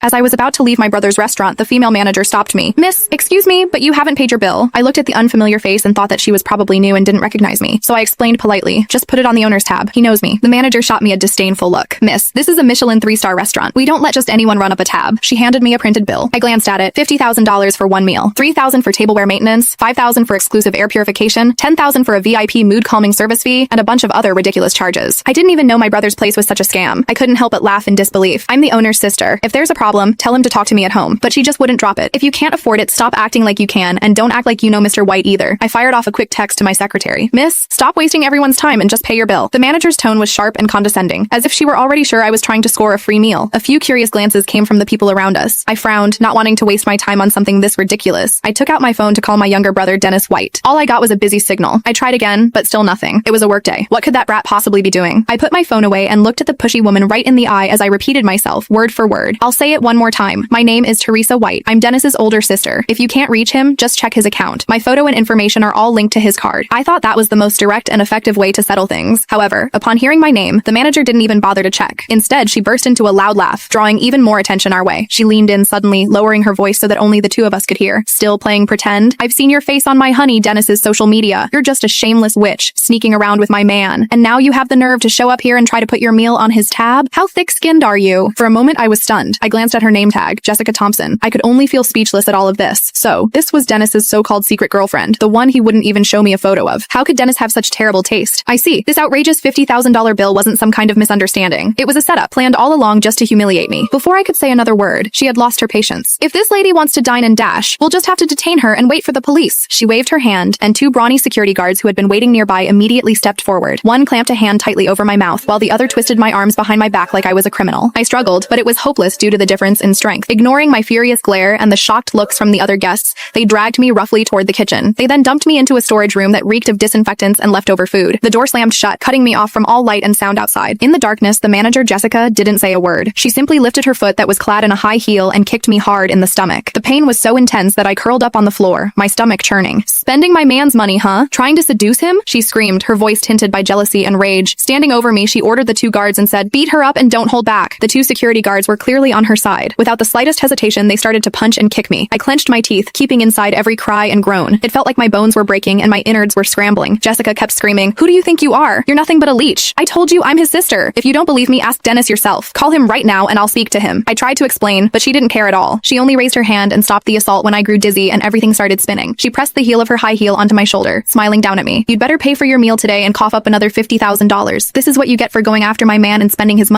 As I was about to leave my brother's restaurant, the female manager stopped me. "Miss, excuse me, but you haven't paid your bill." I looked at the unfamiliar face and thought that she was probably new and didn't recognize me. So I explained politely, "Just put it on the owner's tab. He knows me." The manager shot me a disdainful look. "Miss, this is a Michelin 3-star restaurant. We don't let just anyone run up a tab." She handed me a printed bill. I glanced at it. $50,000 for one meal, $3,000 for tableware maintenance, $5,000 for exclusive air purification, $10,000 for a VIP mood calming service fee, and a bunch of other ridiculous charges. I didn't even know my brother's place was such a scam. I couldn't help but laugh in disbelief. I'm the owner's sister. If there's a problem, tell him to talk to me at home. But she just wouldn't drop it. "If you can't afford it, stop acting like you can, and don't act like you know Mr. White either." I fired off a quick text to my secretary. "Miss, stop wasting everyone's time and just pay your bill." The manager's tone was sharp and condescending, as if she were already sure I was trying to score a free meal. A few curious glances came from the people around us. I frowned, not wanting to waste my time on something this ridiculous. I took out my phone to call my younger brother, Dennis White. All I got was a busy signal. I tried again, but still nothing. It was a workday. What could that brat possibly be doing? I put my phone away and looked at the pushy woman right in the eye as I repeated myself, word for word. I'll say it one more time. My name is Teresa White. I'm Dennis's older sister. If you can't reach him, just check his account. My photo and information are all linked to his card. I thought that was the most direct and effective way to settle things. However, upon hearing my name, the manager didn't even bother to check. Instead, she burst into a loud laugh, drawing even more attention our way. She leaned in suddenly, lowering her voice so that only the two of us could hear. "Still playing pretend? I've seen your face on my honey Dennis's social media. You're just a shameless witch, sneaking around with my man. And now you have the nerve to show up here and try to put your meal on his tab? How thick-skinned are you?" For a moment, I was stunned. I glanced at her name tag, Jessica Thompson. I could only feel speechless at all of this. So, this was Dennis's so-called secret girlfriend, the one he wouldn't even show me a photo of. How could Dennis have such terrible taste? I see. This outrageous $50,000 bill wasn't some kind of misunderstanding. It was a setup, planned all along just to humiliate me. Before I could say another word, she had lost her patience. "If this lady wants to dine and dash, we'll just have to detain her and wait for the police." She waved her hand, and two brawny security guards who had been waiting nearby immediately stepped forward. One clamped a hand tightly over my mouth, while the other twisted my arms behind my back like I was a criminal. I struggled, but it was hopeless due to the difference in strength. Ignoring my furious glare and the shocked looks from the other guests, they dragged me roughly toward the kitchen. They then dumped me into a storage room that reeked of disinfectants and leftover food. The door slammed shut, cutting me off from all light and sound outside. In the darkness, the manager, Jessica, didn't say a word. She simply lifted her foot that was clad in a high heel and kicked me hard in the stomach. The pain was so intense that I curled up on the floor, my stomach churning. "Spending my man's money, huh? Trying to seduce him?" she screamed, her voice tinted by jealousy and rage. Standing over me, she ordered the two guards and said, "Beat her up and don't hold back." The two security guards were clearly on her side. Without the slightest hesitation, they started to punch and kick me. I clenched my teeth, keeping inside every cry and groan. It felt like my bones were breaking and my innards were scrambling. Jessica kept screaming, "Who do you think you are? You're nothing but a leech. I told you I'm his sister. If you don't believe me, ask Dennis yourself. Call him right now and I'll speak to him." I tried to explain, but she didn't care at all. She only raised her hand and stopped the assault when I grew dizzy and everything started spinning. She pressed the heel of her high heel onto my shoulder, smiling down at me. "You'd better pay for your meal today and cough up another $50,000. This is what you get for going after my man and spending his money."